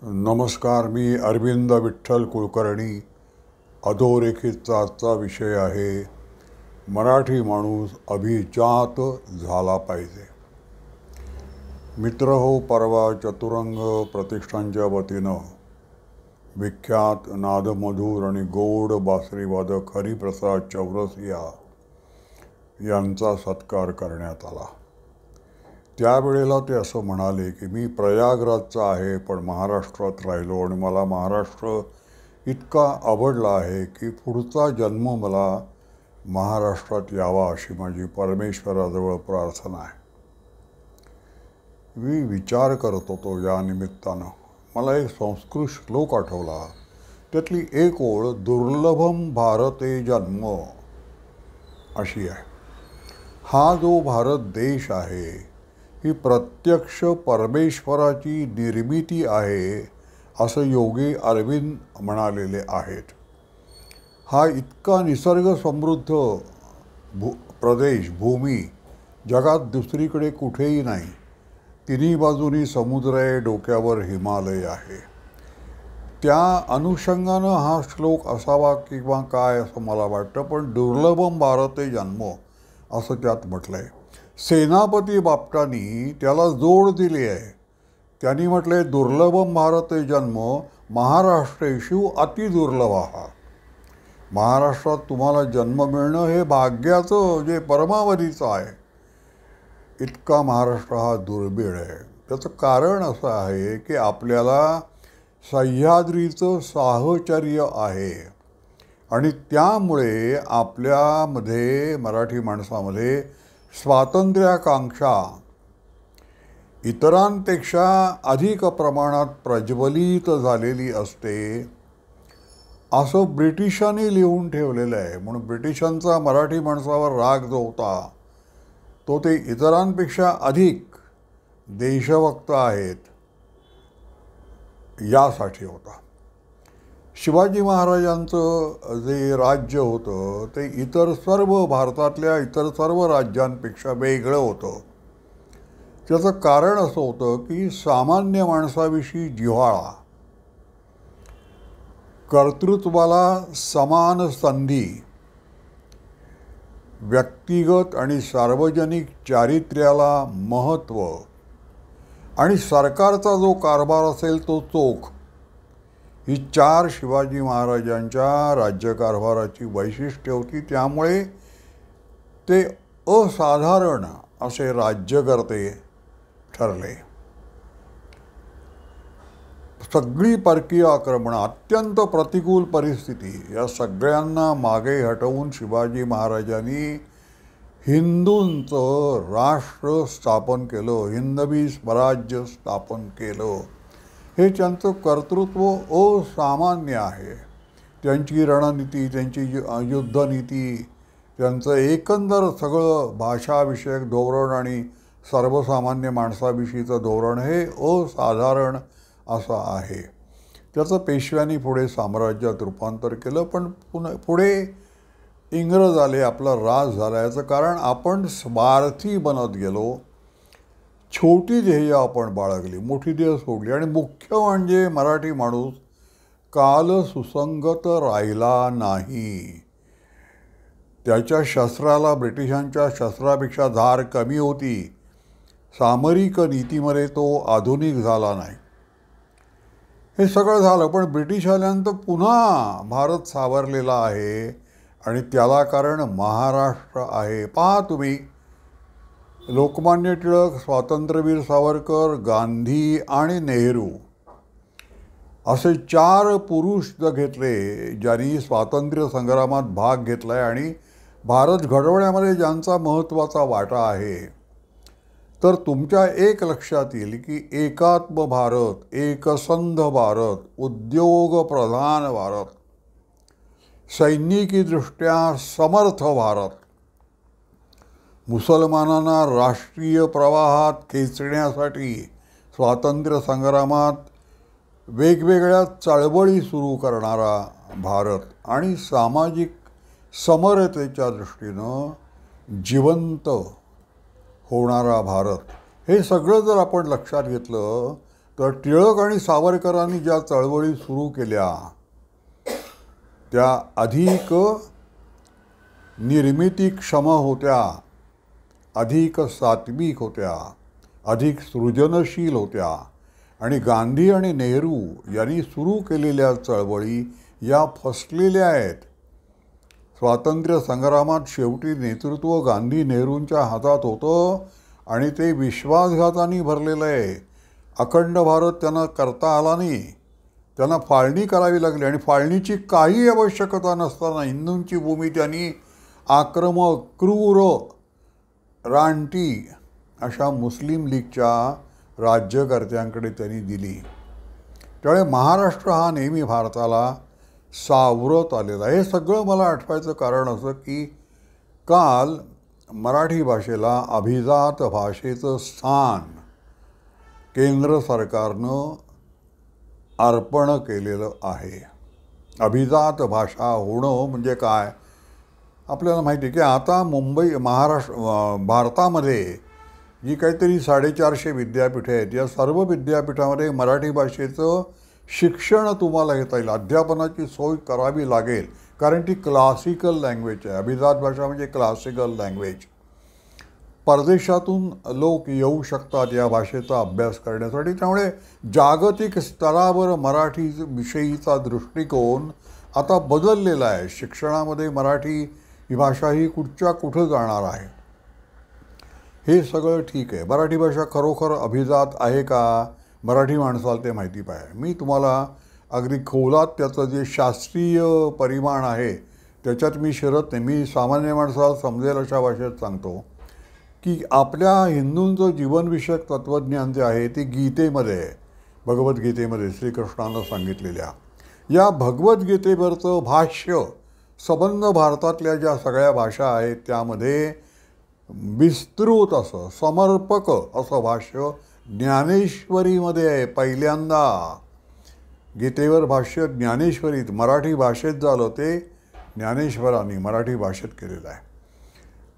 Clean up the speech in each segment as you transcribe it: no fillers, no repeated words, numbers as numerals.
नमस्कार. मी अरविंद विठ्ठल कुलकर्णी. अधोरेखितचा आजचा विषय आहे मराठी माणूस अभिजात झाला पाहिजे. मित्र हो, परवा चतुरंग प्रतिष्ठानच्या वतीनं विख्यात नादमधूर आणि गोड बासरीवादक हरिप्रसाद चौरसिया यांचा सत्कार करण्यात आला. त्यावेळेला ते असं म्हणाले की मी प्रयागराजचा आहे, पण महाराष्ट्रात राहिलो आणि मला महाराष्ट्र इतका आवडला आहे की पुढचा जन्म मला महाराष्ट्रात यावा अशी माझी परमेश्वराजवळ प्रार्थना आहे. मी विचार करत होतो या निमित्तानं. मला एक संस्कृत श्लोक आठवला. त्यातली एक ओळ दुर्लभम भारते जन्म अशी आहे. हा जो भारत देश आहे ही प्रत्यक्ष परमेश्वराची निर्मिती आहे असं योगी अरविंद म्हणालेले आहेत. हा इतका निसर्ग समृद्ध प्रदेश, भूमी जगात दुसरीकडे कुठेही नाही. तिन्ही बाजूनी समुद्र आहे, डोक्यावर हिमालय आहे. त्या अनुषंगानं हा श्लोक असावा किंवा काय असं मला वाटतं. पण दुर्लभम भारते जन्म असं त्यात म्हटलं आहे. सेनापती बापटांनी त्याला जोड दिली आहे. त्यांनी म्हटले दुर्लभम भारते जन्म महाराष्ट्रेषु अतिदुर्लभ. महाराष्ट्रात तुम्हाला जन्म मिळणं हे भाग्याचं जे परमावधीचं आहे. इतका महाराष्ट्र हा दुर्मिळ आहे. त्याचं कारण असं आहे की आपल्याला सह्याद्रीचं साहचर्य आहे आणि त्यामुळे आपल्यामध्ये, मराठी माणसामध्ये स्वातंत्र्याकांक्षा इतरांपेक्षा अधिक प्रमाणात प्रज्वलित झालेली असते असं ब्रिटिशांनी लिहून ठेवलेलं आहे. म्हणून ब्रिटिशांचा मराठी माणसावर राग जो होता तो ते इतरांपेक्षा अधिक देशभक्त आहेत यासाठी होता. शिवाजी महाराजांचं जे राज्य होतं ते भारतातल्या इतर सर्व राज्यांपेक्षा वेगळं होतं. त्याचं कारण असं होतं की सामान्य माणसाविषयी जिव्हाळा, कर्तृत्वाला समान संधी, व्यक्तिगत आणि सार्वजनिक चारित्र्याला महत्त्व आणि सरकारचा जो कारभार असेल तो चोख, ही चार शिवाजी महाराजांच्या राज्यकारभाराची वैशिष्ट्ये होती. त्यामुळे ते असाधारण असे राज्यकर्ते ठरले. सगळी परकीय आक्रमणं, अत्यंत प्रतिकूल परिस्थिती या सगळ्यांना मागे हटवून शिवाजी महाराजांनी हिंदूंचं राष्ट्र स्थापन केलं, हिंदवी स्वराज्य स्थापन केलं. हे त्यांचं कर्तृत्व असामान्य आहे. त्यांची रणनीती, त्यांची युद्धनीती, त्यांचं एकंदर सगळं भाषाविषयक धोरण आणि सर्वसामान्य माणसाविषयीचं धोरण हे असाधारण असं आहे. त्याचं पेशव्यांनी पुढे साम्राज्यात रूपांतर केलं. पण पुढे इंग्रज आले, आपला राज झाला. याचं कारण आपण स्वार्थी बनत गेलो. छोटी ध्येय आपण बाळगली, मोठी ध्येय सोडली. आणि मुख्य म्हणजे मराठी माणूस काल सुसंगत राहिला नाही. त्याच्या शस्त्राला ब्रिटिशांच्या शस्त्रापेक्षा धार कमी होती. सामरिक नीतीमध्ये तो आधुनिक झाला नाही. हे सगळं झालं, पण ब्रिटिश आल्यानंतर पुन्हा भारत सावरलेला आहे आणि त्याला कारण महाराष्ट्र आहे. पहा तुम्ही, लोकमान्य टिळक, स्वातंत्र्यवीर सावरकर, गांधी आणि नेहरू असे चार पुरुष घेतले ज्यांनी स्वातंत्र्य संग्रामात भाग घेतला आहे आणि भारत घडवण्यामध्ये ज्यांचा महत्त्वाचा वाटा आहे. तर तुमच्या एक लक्षात येईल की एकात्म भारत, एकसंध भारत, उद्योगप्रधान भारत, सैनिकीदृष्ट्या समर्थ भारत, मुसलमानांना राष्ट्रीय प्रवाहात खेचण्यासाठी स्वातंत्र्य संग्रामात वेगवेगळ्या चळवळी सुरू करणारा भारत आणि सामाजिक समरतेच्या दृष्टीनं जिवंत होणारा भारत, हे सगळं जर आपण लक्षात घेतलं तर टिळक आणि सावरकरांनी ज्या चळवळी सुरू केल्या त्या अधिक निर्मितीक्षम होत्या, अधिक सात्विक होत्या, अधिक सृजनशील होत्या आणि गांधी आणि नेहरू यांनी सुरू केलेल्या चळवळी या फसलेल्या आहेत. स्वातंत्र्य संग्रामात शेवटी नेतृत्व गांधी नेहरूंच्या हातात होतं आणि ते विश्वासघाताने भरलेलं आहे. अखंड भारत त्यांना करता आला नाही, त्यांना फाळणी करावी लागली आणि फाळणीची काही आवश्यकता नसताना हिंदूंची भूमी त्यांनी आक्रमक, क्रूर, रानटी अशा मुस्लिम लीगच्या राज्यकर्त्यांकडे त्यांनी दिली. त्यामुळे महाराष्ट्र हा नेहमी भारताला सावरत आलेला. हे सगळं मला आठवायचं कारण असं की काल मराठी भाषेला अभिजात भाषेचं स्थान केंद्र सरकारनं अर्पण केलेलं आहे. अभिजात भाषा होणं म्हणजे काय आपल्याला माहिती आहे की आता भारतामध्ये जी काहीतरी 450 विद्यापीठे आहेत, या सर्व विद्यापीठामध्ये मराठी भाषेचं शिक्षण तुम्हाला घेता येईल. अध्यापनाची सोय करावी लागेल कारण ती क्लासिकल लँग्वेज आहे. अभिजात भाषा म्हणजे क्लासिकल लँग्वेज. परदेशातून लोक येऊ शकतात या भाषेचा अभ्यास करण्यासाठी. त्यामुळे जागतिक स्तरावर मराठी विषयीचा दृष्टिकोन आता बदललेला आहे. शिक्षणामध्ये मराठी ही भाषा ही कुठं जाणार आहे. हे सगळं ठीक आहे. मराठी भाषा खरोखर अभिजात आहे का मराठी माणसाला ते माहिती पाहिजे. मी तुम्हाला अगदी खोलात त्याचं जे शास्त्रीय परिमाण आहे त्याच्यात मी शिरत नाही. मी सामान्य माणसाला समजेल अशा भाषेत सांगतो की आपल्या हिंदूंचं जीवनविषयक तत्त्वज्ञान जे आहे ते गीतेमध्ये आहे, भगवद्गीतेमध्ये श्रीकृष्णानं सांगितलेल्या. या भगवद्गीतेवरचं भाष्य संबंध भारतातल्या ज्या सगळ्या भाषा आहेत त्यामध्ये विस्तृत असं समर्पक असं भाष्य ज्ञानेश्वरीमध्ये आहे. पहिल्यांदा गीतेवर भाष्य ज्ञानेश्वरीत मराठी भाषेत झालं ते ज्ञानेश्वरांनी मराठी भाषेत केलेलं आहे.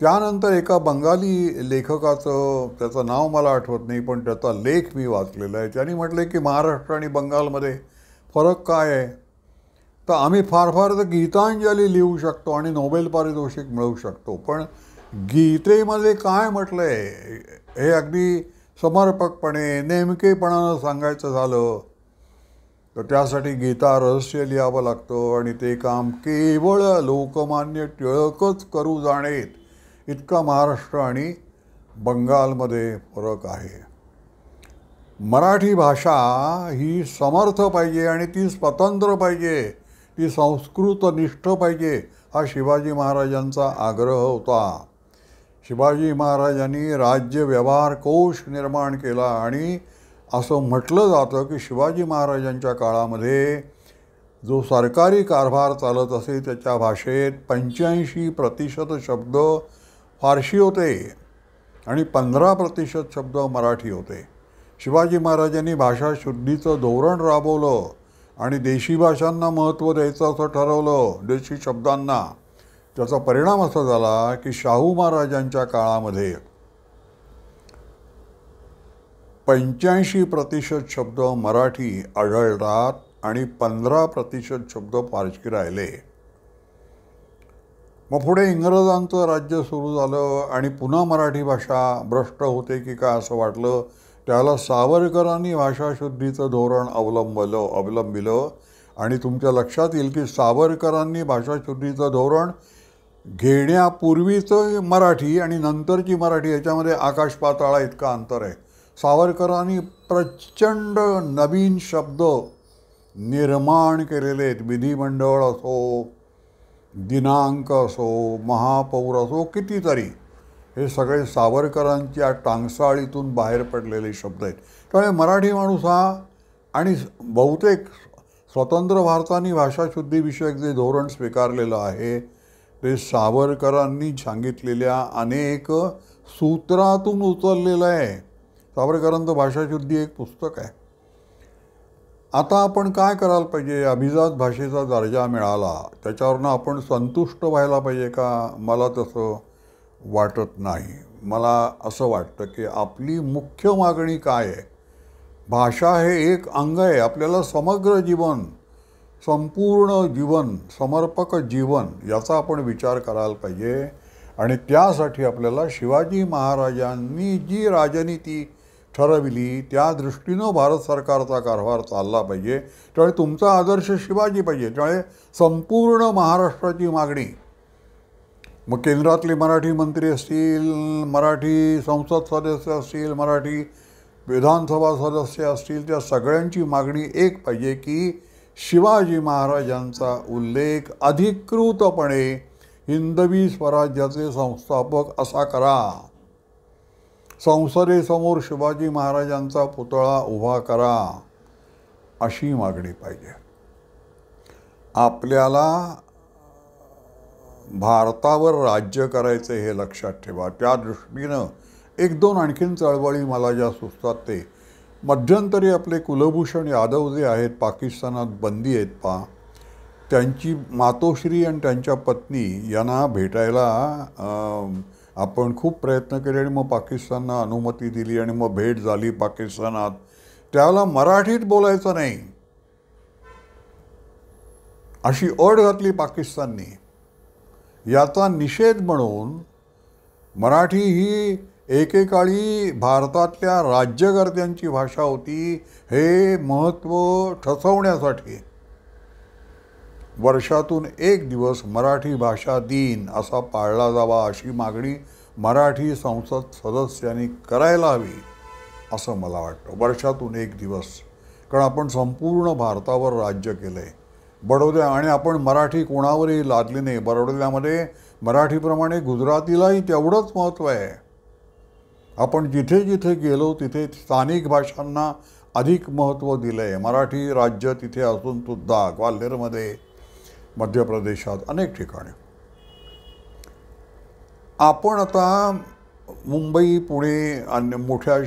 त्यानंतर एका बंगाली लेखकाचं त्याचं नाव मला आठवत नाही पण त्याचा लेख मी वाचलेला आहे. त्यांनी म्हटलं की महाराष्ट्र आणि बंगालमध्ये फरक काय आहे तर आम्ही फार तर गीतांजली लिहू शकतो आणि नोबेल पारितोषिक मिळवू शकतो, पण गीतेमध्ये काय म्हटलं आहे हे अगदी समर्पकपणे नेमकेपणानं सांगायचं झालं तर त्यासाठी गीता रहस्य लिहावं लागतं आणि ते काम केवळ लोकमान्य टिळकच करू जाणेत इतका महाराष्ट्र आणि बंगालमध्ये फरक आहे. मराठी भाषा ही समर्थ पाहिजे आणि ती स्वतंत्र पाहिजे, ती संस्कृतनिष्ठ पाहिजे हा शिवाजी महाराजांचा आग्रह होता. शिवाजी महाराजांनी राज्य व्यवहार कोश निर्माण केला आणि असं म्हटलं जातं की शिवाजी महाराजांच्या काळामध्ये जो सरकारी कारभार चालत असे त्याच्या भाषेत 85% शब्द फारशी होते आणि 15% शब्द मराठी होते. शिवाजी महाराजांनी भाषा शुद्धीचं धोरण राबवलं आणि देशी भाषांना महत्त्व द्यायचं असं ठरवलं, देशी शब्दांना. त्याचा परिणाम असा झाला की शाहू महाराजांच्या काळामध्ये 85% शब्द मराठी आढळतात आणि 15% शब्द फारशी राहिले. मग पुढे इंग्रजांचं राज्य सुरू झालं आणि पुन्हा मराठी भाषा भ्रष्ट होते की काय असं वाटलं. त्याला सावरकरांनी भाषाशुद्धीचं धोरण अवलंबिलं आणि तुमच्या लक्षात येईल की सावरकरांनी भाषाशुद्धीचं धोरण घेण्यापूर्वीचं मराठी आणि नंतरची मराठी याच्यामध्ये आकाश पाताळा इतका अंतर आहे. सावरकरांनी प्रचंड नवीन शब्द निर्माण केलेले आहेत. विधिमंडळ असो, दिनांक असो, महापौर असो, कितीतरी हे सगळे सावरकरांच्या टांगसाळीतून बाहेर पडलेले शब्द आहेत. त्यामुळे मराठी माणूस हा आणि बहुतेक स्वतंत्र भारताने भाषाशुद्धीविषयक जे धोरण स्वीकारलेलं आहे ते सावरकरांनी सांगितलेल्या अनेक सूत्रातून उचललेलं आहे. सावरकरांचं भाषाशुद्धी एक पुस्तक आहे. आता आपण काय करायला पाहिजे. अभिजात भाषेचा दर्जा मिळाला त्याच्यावरनं आपण संतुष्ट व्हायला पाहिजे का. मला तसं वाटत नाही. मला असं वाटतं की आपली मुख्य मागणी काय आहे भाषा हे एक अंग आहे. आपल्याला समग्र जीवन, संपूर्ण जीवन, समर्पक जीवन याचा आपण विचार करायला पाहिजे. आणि त्यासाठी आपल्याला शिवाजी महाराजांनी जी राजनीती ठरविली त्या दृष्टीनं भारत सरकारचा कारभार चालला पाहिजे. त्यामुळे तुमचा आदर्श शिवाजी पाहिजे. त्यामुळे संपूर्ण महाराष्ट्राची मागणी, मग केंद्रातले मराठी मंत्री असतील, मराठी संसद सदस्य असतील, मराठी विधानसभा सदस्य असतील, त्या सगळ्यांची मागणी एक पाहिजे की शिवाजी महाराजांचा उल्लेख अधिकृतपणे हिंदवी स्वराज्याचे संस्थापक असा करा. संसदेसमोर शिवाजी महाराजांचा पुतळा उभा करा, अशी मागणी पाहिजे. आपल्याला भारतावर राज्य करायचे हे लक्षात ठेवा. त्या दृष्टीनं एक दोन आणखीन चळवळी मला ज्या सुचतात ते, मध्यंतरी आपले कुलभूषण यादव जे आहेत, पाकिस्तानात बंदी आहेत पहा, त्यांची मातोश्री आणि त्यांच्या पत्नी यांना भेटायला आपण खूप प्रयत्न केले आणि मग पाकिस्ताननं अनुमती दिली आणि मग भेट झाली पाकिस्तानात. त्याला मराठीत बोलायचं नाही अशी अट घातली पाकिस्तानने. याचा निषेध म्हणून मराठी ही एकेकाळी भारतातल्या राज्यकर्त्यांची भाषा होती हे महत्त्व ठसवण्यासाठी वर्षातून एक दिवस मराठी भाषा दिन असा पाळला जावा, अशी मागणी मराठी संसद सदस्यांनी करायला हवी असं मला वाटतं. वर्षातून एक दिवस, कारण आपण संपूर्ण भारतावर राज्य केलं आहे. बडोद्या आणि आपण मराठी कोणावरही लादली नाही. बडोद्यामध्ये मराठीप्रमाणे गुजरातीलाही तेवढंच महत्त्व आहे. आपण जिथे जिथे गेलो तिथे स्थानिक भाषांना अधिक महत्त्व दिलं आहे. मराठी राज्य तिथे असून सुद्धा ग्वाल्हेरमध्ये, मध्य प्रदेशात, अनेक ठिकाणी. आपण आता मुंबई, पुणे आणि मोठ्या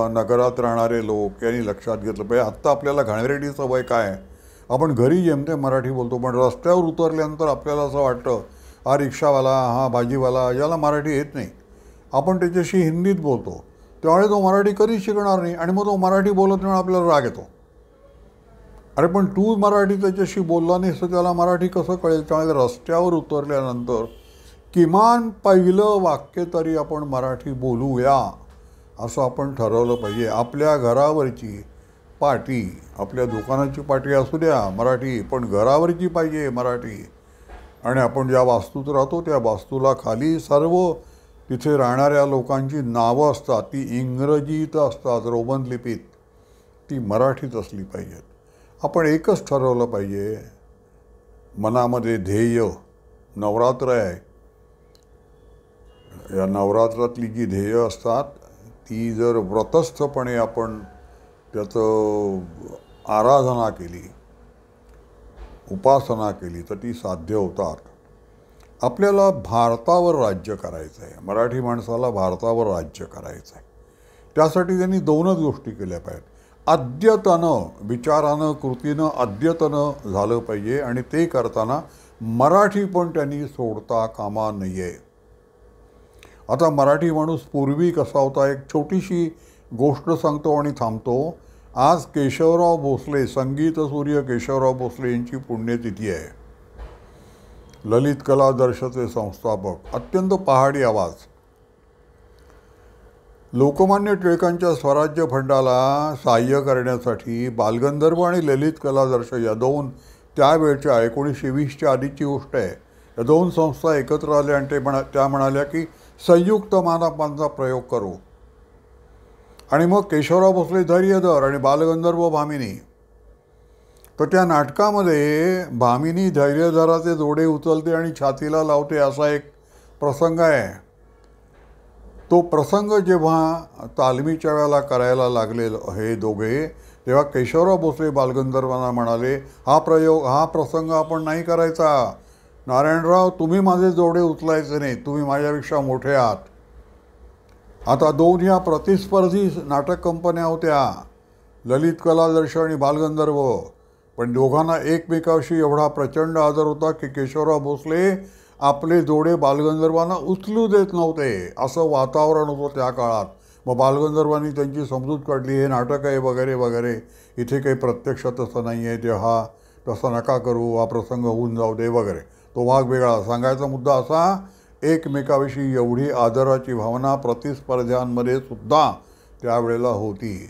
नगरात राहणारे लोक यांनी लक्षात घेतलं पाहिजे. आत्ता आपल्याला घाणेरडी सवय काय आहे, आपण घरी जेमते मराठी बोलतो, पण रस्त्यावर उतरल्यानंतर आपल्याला असं वाटतं हा रिक्षावाला, हा भाजीवाला, याला मराठी येत नाही, आपण त्याच्याशी हिंदीत बोलतो. त्यामुळे तो मराठी कधीच शिकणार नाही आणि मग तो मराठी बोलत नाही, आपल्याला राग येतो. अरे पण तू मराठी त्याच्याशी बोलला नाहीस तर त्याला मराठी कसं कळेल? त्यामुळे रस्त्यावर उतरल्यानंतर किमान पहिलं वाक्य तरी आपण मराठी बोलूया असं आपण ठरवलं पाहिजे. आपल्या घरावरची पाटी, आपल्या दुकानाची पाटी असू द्या मराठी, पण घरावरची पाहिजे मराठी. आणि आपण ज्या वास्तूत राहतो त्या वास्तूला खाली सर्व तिथे राहणाऱ्या लोकांची नावं असतात, ती इंग्रजीत असतात, रोमन लिपीत, ती मराठीत असली पाहिजेत. आपण एकच ठरवलं पाहिजे, मनामध्ये ध्येय, नवरात्र आहे, या नवरात्रातली जी ध्येय असतात ती जर व्रतस्थपणे आपण त्याचं आराधना केली, उपासना केली तर ती साध्य होतात. आपल्याला भारतावर राज्य करायचं आहे, मराठी माणसाला भारतावर राज्य करायचं आहे. त्यासाठी त्यांनी दोनच गोष्टी केल्या पाहिजेत. अद्यतनं विचारानं, कृतीनं अद्यतनं झालं पाहिजे आणि ते करताना मराठी पण त्यांनी सोडता कामा नये. आता मराठी माणूस पूर्वी कसा होता, एक छोटीशी गोष्ट सांगतो आणि थांबतो. आज केशवराव भोसले, संगीत सूर्य केशवराव भोसले यांची पुण्यतिथी आहे. ललित कला दर्शचे संस्थापक, अत्यंत पहाडी आवाज. लोकमान्य टिळकांच्या स्वराज्य फंडाला सहाय्य करण्यासाठी बालगंधर्व आणि ललित कला दर्श या दोन, त्यावेळच्या 1920च्या आधीची गोष्ट आहे, या दोन संस्था एकत्र आल्या आणि त्या म्हणाल्या की संयुक्त मानपांचा प्रयोग करू. आणि मग केशवराव भोसले धैर्यधर आणि बालगंधर्व भामिनी. तर त्या नाटकामध्ये भामिनी धैर्यधराचे जोडे उचलते आणि छातीला लावते असा एक प्रसंग आहे. तो प्रसंग जेव्हा तालमीच्या वेळेला करायला लागले हे दोघे, तेव्हा केशवराव भोसले बालगंधर्वांना म्हणाले, हा प्रसंग आपण नाही करायचा. नारायणराव, तुम्ही माझे जोडे उचलायचे नाही, तुम्ही माझ्यापेक्षा मोठे आहात. आता दोन ह्या प्रतिस्पर्धी नाटक कंपन्या होत्या, ललित कलादर्श आणि बालगंधर्व. पण दोघांना एकमेकाशी एवढा प्रचंड आदर होता की केशवराव भोसले आपले जोडे बालगंधर्वांना उचलू देत नव्हते. असं वातावरण होतं त्या काळात. मग बालगंधर्वांनी त्यांची समजूत काढली, हे नाटक आहे वगैरे वगैरे, इथे काही प्रत्यक्ष तसं नाही आहे, ते हा तसं नका करू, हा प्रसंग होऊन जाऊ दे वगैरे. तो भाग वेगळा. सांगायचा मुद्दा असा, एकमेकाविषयी एवढी आदराची भावना प्रतिस्पर्ध्यांमध्ये सुद्धा त्यावेळेला होती.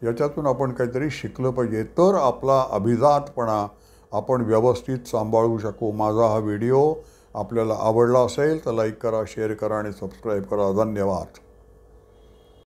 याच्यातून आपण काहीतरी शिकलं पाहिजे, तर आपला अभिजातपणा आपण व्यवस्थित सांभाळू शकू. माझा हा व्हिडिओ आपल्याला आवडला असेल तर लाईक करा, शेअर करा आणि सबस्क्राईब करा. धन्यवाद.